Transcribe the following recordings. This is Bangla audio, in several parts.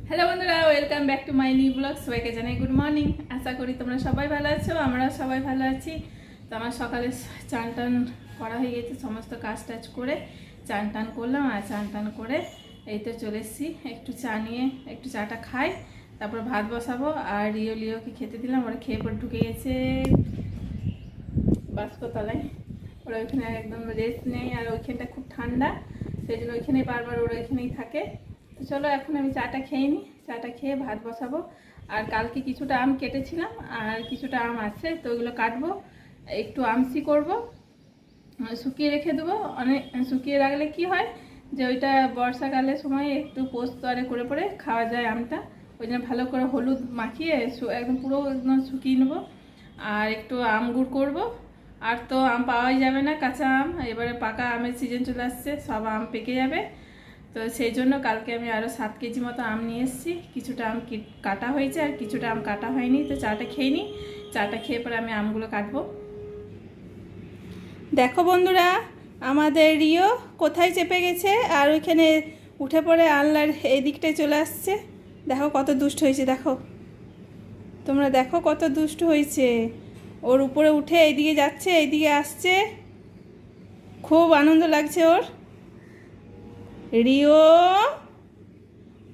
হ্যালো বন্ধুরা, welcome back to my new blog. সবাইকে জানাই গুড মর্নিং। আশা করি তোমরা সবাই ভালো আছো, আমরা সবাই ভালো আছি। তো আমার সকালে চান টান করা হয়ে গেছে, সমস্ত কাজ টাজ করে চান টান করলাম। আর চান টান করে এই তো চলে এসেছি, একটু চা নিয়ে একটু চাটা খাই, তারপর ভাত বসাবো। আর লিওকে খেতে দিলাম, ওরা খেয়ে পর ঢুকে গেছে বাস্কতলায়। ওরা ওইখানে একদম রেস্ট নেই, আর ওইখানটা খুব ঠান্ডা, সেই জন্য ওইখানেই বারবার ওরা ওইখানেই থাকে। তো চলো এখন আমি চাটা খেয়ে নিই, চাটা খেয়ে ভাত বসাবো। আর কালকে কিছুটা আম কেটেছিলাম, আর কিছুটা আম আছে, তো ওইগুলো কাটবো, একটু আমসি করব, শুকিয়ে রেখে দেবো। অনেক শুকিয়ে রাখলে কি হয় যে ওইটা বর্ষাকালের সময় একটু পোস্ত আরে করে পরে খাওয়া যায় আমটা। ওই জন্য ভালো করে হলুদ মাখিয়ে একদম পুরো একদম শুকিয়ে নেবো। আর একটু আম গুড় করবো। আর তো আম পাওয়াই যাবে না, কাঁচা আম, এবারে পাকা আমের সিজন চলে আসছে, সব আম পেকে যাবে। তো সেই জন্য কালকে আমি আরও 7 কেজি মতো আম নিয়ে এসেছি। কিছুটা আম কাটা হয়েছে আর কিছুটা আম কাটা হয়নি। তো চাটা খেয়ে নিই, চাটা খেয়ে পরে আমি আমগুলো কাটবো। দেখো বন্ধুরা, আমাদের রিও কোথায় চেপে গেছে, আর ওইখানে উঠে পড়ে আনলার এই দিকটায় চলে আসছে। দেখো কত দুষ্ট হয়েছে, দেখো তোমরা দেখো কত দুষ্ট হয়েছে। ওর উপরে উঠে এইদিকে যাচ্ছে, এইদিকে আসছে, খুব আনন্দ লাগছে ওর। রিও,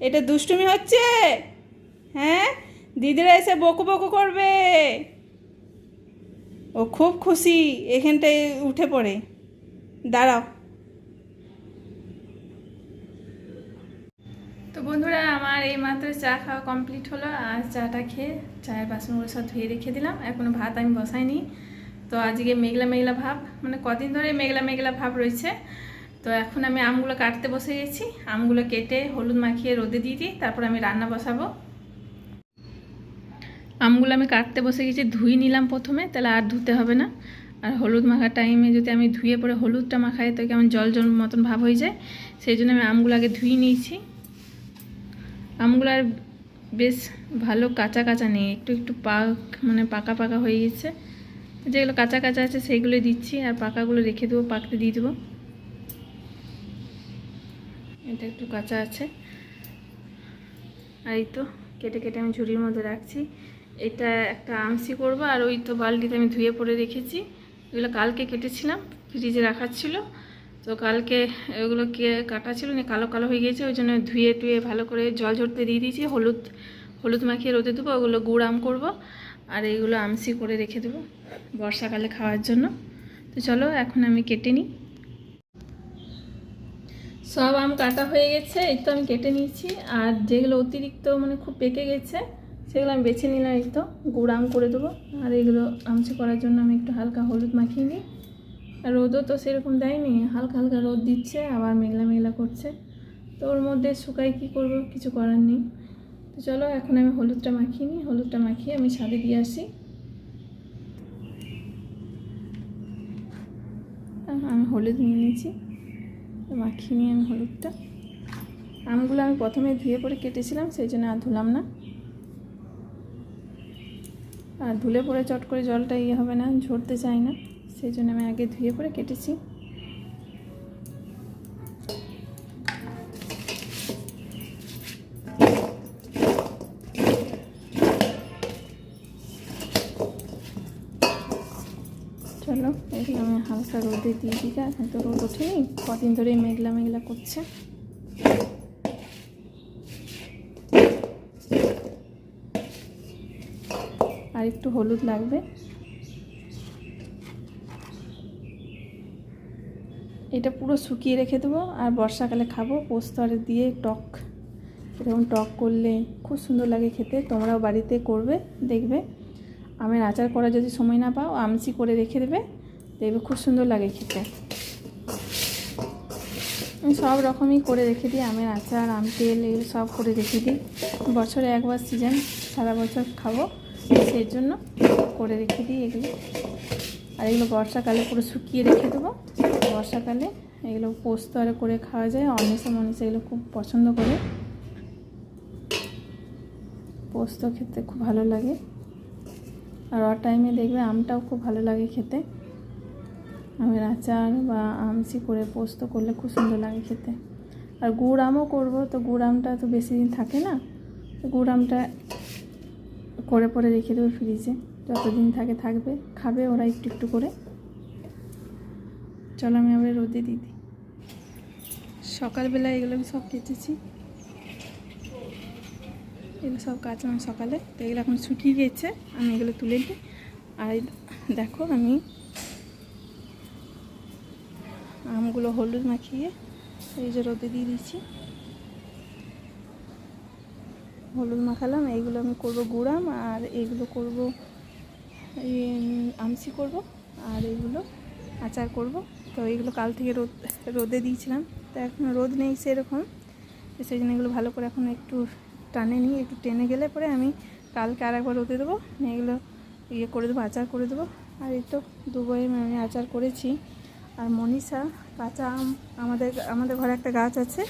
এটা দুষ্টুমি হচ্ছে? হ্যাঁ, দিদিরা এসে বকু বকু করবে। ও খুব খুশি এখানটায় উঠে পড়ে। দাঁড়াও। তো বন্ধুরা, আমার এই মাত্র চা খাওয়া কমপ্লিট হলো। আর চাটা খেয়ে চায়ের বাসনগুলো সব ধুয়ে রেখে দিলাম, এখনও ভাত আমি বসাইনি। তো আজকে মেঘলা মেঘলা ভাব, মানে কদিন ধরে মেঘলা মেঘলা ভাব রয়েছে। তো এখন আমি আমগুলো কাটতে বসে গেছি, আমগুলো কেটে হলুদ মাখিয়ে রোদে দিয়ে দিই, তারপর আমি রান্না বসাবো। আমগুলো আমি কাটতে বসে গেছি, ধুয়ে নিলাম প্রথমে, তাহলে আর ধুতে হবে না। আর হলুদ মাখার টাইমে যদি আমি ধুয়ে পরে হলুদটা মাখাই তো কেমন জল জল মতন ভাব হয়ে যায়, সেই জন্য আমি আমগুলো আগে ধুয়ে নিয়েছি। আমগুলো আর বেশ ভালো কাঁচা কাঁচা নেই, একটু একটু মানে পাকা পাকা হয়ে গেছে। যেগুলো কাঁচা কাঁচা আছে সেইগুলো দিচ্ছি, আর পাকাগুলো রেখে দেবো, পাকতে দিয়ে দেবো। এটা একটু কাঁচা আছে। আর এই তো কেটে কেটে আমি ঝুড়ির মধ্যে রাখছি। এটা একটা আমসি করব। আর ওই তো বালতিতে আমি ধুয়ে পরে রেখেছি, এগুলো কালকে কেটেছিলাম, ফ্রিজে রাখার ছিল। তো কালকে ওগুলো কাটা ছিল না, কালো কালো হয়ে গিয়েছে, ওই জন্য ধুয়ে টুয়ে ভালো করে জল ঝরতে দিয়ে দিয়েছি। হলুদ মাখিয়ে রোদে দেবো, ওগুলো গুড় আম করবো। আর এইগুলো আমসি করে রেখে দেবো বর্ষাকালে খাওয়ার জন্য। তো চলো এখন আমি কেটে নিই। সব আম কাটা হয়ে গেছে, এই তো আমি কেটে নিয়েছি। আর যেগুলো অতিরিক্ত মানে খুব পেকে গেছে সেগুলো আমি বেছে নিলাম, এই তো গুড় আম করে দেবো। আর এগুলো আমসি করার জন্য আমি একটু হালকা হলুদ মাখিয়ে নিই। আর রোদও তো সেরকম দেয়নি, হালকা হালকা রোদ দিচ্ছে, আবার মেঘলা মেঘলা করছে। তো ওর মধ্যে শুকাই কী করবো, কিছু করার নেই। তো চলো এখন আমি হলুদটা মাখিয়ে নিই, হলুদটা মাখিয়ে আমি ছাদে দিয়ে আসি। আমি হলুদ নিয়ে নিয়েছি, মাখিয়ে নিয়ে আমি হলুদটা। আমগুলো আমি প্রথমে ধুয়ে পরে কেটেছিলাম, সেই জন্য আর ধুলাম না। আর ধুলে পরে চট করে জলটা হবে না, ঝরতে চাই না, সেই জন্য আমি আগে ধুয়ে পরে কেটেছি। চলো এগুলো আমি হালকা রোদে দিয়ে দিই, এখন তো রোদ ওঠেনি, কদিন ধরেই মেঘলা মেঘলা করছে। আর একটু হলুদ লাগবে। এটা পুরো শুকিয়ে রেখে দেবো, আর বর্ষাকালে খাবো পোস্ত আর দিয়ে টক। এরকম টক করলে খুব সুন্দর লাগে খেতে, তোমরাও বাড়িতে করবে দেখবে। আমের আচার করা যদি সময় না পাও, আমসি করে রেখে দেবে, দেখবে খুব সুন্দর লাগে খেতে। আমি সব রকমই করে রেখে দিই, আমের আচার, আম তেল, এগুলো সব করে রেখে দিই। বছরে একবার সিজন, সারা বছর খাবো, সেই জন্য করে রেখে দিই এগুলো। আর এগুলো বর্ষাকালে পুরো শুকিয়ে রেখে দেবো। বর্ষাকালে এগুলো পোস্ত আর করে খাওয়া যায়, অনেসা মনীষা এগুলো খুব পছন্দ করে, পোস্ত খেতে খুব ভালো লাগে। আর ওর টাইমে দেখবে আমটাও খুব ভালো লাগে খেতে, আমের আচার বা আমসি করে পোস্ত করলে খুব সুন্দর লাগে খেতে। আর গুড় আমও করবো, তো গুড় আমটা তো বেশি দিন থাকে না, গুড় আমটা করে পরে রেখে দেবো ফ্রিজে, যতদিন থাকে থাকবে, খাবে ওরা একটু একটু করে। চলো আমি আবার রোদে দিই। সকালবেলা এগুলো আমি সব কেচেছি, এগুলো সব কাচলাম সকালে, তো এগুলো এখন শুকিয়ে গেছে, আমি এগুলো তুলে দিই। আর দেখো আমি আমগুলো হলুদ মাখিয়ে এই যে রোদে দিয়ে দিচ্ছি, হলুদ মাখালাম। এইগুলো আমি করব গুড়াম, আর এইগুলো করব আমসি করব, আর এইগুলো আচার করব। তো এইগুলো কাল থেকে রোদে দিয়েছিলাম, তো এখন রোদ নেই সেরকম, তো সেই জন্য এগুলো ভালো করে এখন একটু টানে নিই, একটু টেনে গেলে পরে আমি কালকে আর একবার রোদে দেবো, এগুলো করে দেবো, আচার করে দেবো। আর এই তো দুবোই আমি আচার করেছি। আর মনীষা কাঁচা আম, আমাদের ঘরে একটা গাছ আছে,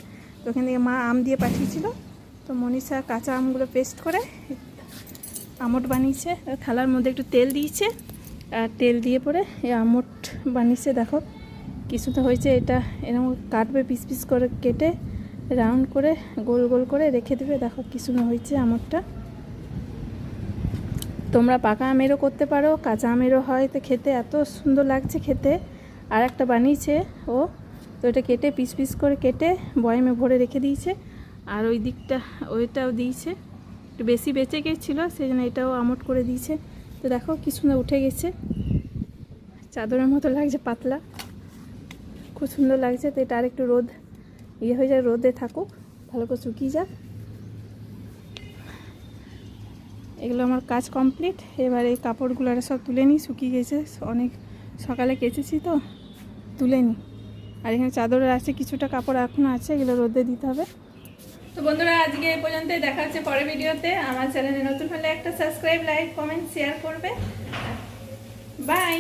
তো ওখান থেকে মা আম দিয়ে পাঠিয়েছিল, তো মনীষা কাঁচা আমগুলো পেস্ট করে আমট বানিয়েছে, থালার মধ্যে একটু তেল দিয়েছে, আর তেল দিয়ে পরে এই আমট বানিয়েছে। দেখো কিছুটা হয়েছে, এটা এরকম কাটবে, পিস পিস করে কেটে রাউন্ড করে গোল গোল করে রেখে দেবে। দেখো কি সুন্দর হয়েছে আমটটা। তোমরা পাকা আমেরও করতে পারো, কাঁচা আমেরও হয়, তো খেতে এত সুন্দর লাগছে খেতে। আর একটা বানিয়েছে ও, তো এটা কেটে পিস পিস করে কেটে বয়ামে ভরে রেখে দিয়েছে, আর ওই দিকটা ওইটাও দিয়েছে, একটু বেশি বেঁচে গেছিলো সেই জন্য এটাও আমট করে দিয়েছে। তো দেখো কি সুন্দর উঠে গেছে, চাদরের মতো লাগছে, পাতলা, খুব সুন্দর লাগছে। তো এটা আর একটু রোদ হয়ে যায়, রোদে থাকুক, ভালো করে শুকিয়ে যাক। এগুলো আমার কাজ কমপ্লিট। এবার এই কাপড়গুলো সব তুলে নিই, শুকিয়ে গেছে, অনেক সকালে কেচেছি তো তুলে নিই। আর এখানে চাদরের আছে কিছুটা কাপড় এখনও আছে, এগুলো রোদে দিতে হবে। তো বন্ধুরা আজকে এই পর্যন্তই, দেখা হচ্ছে পরের ভিডিওতে। আমার চ্যানেলে নতুন হলে একটা সাবস্ক্রাইব, লাইক, কমেন্ট, শেয়ার করবে। বাই।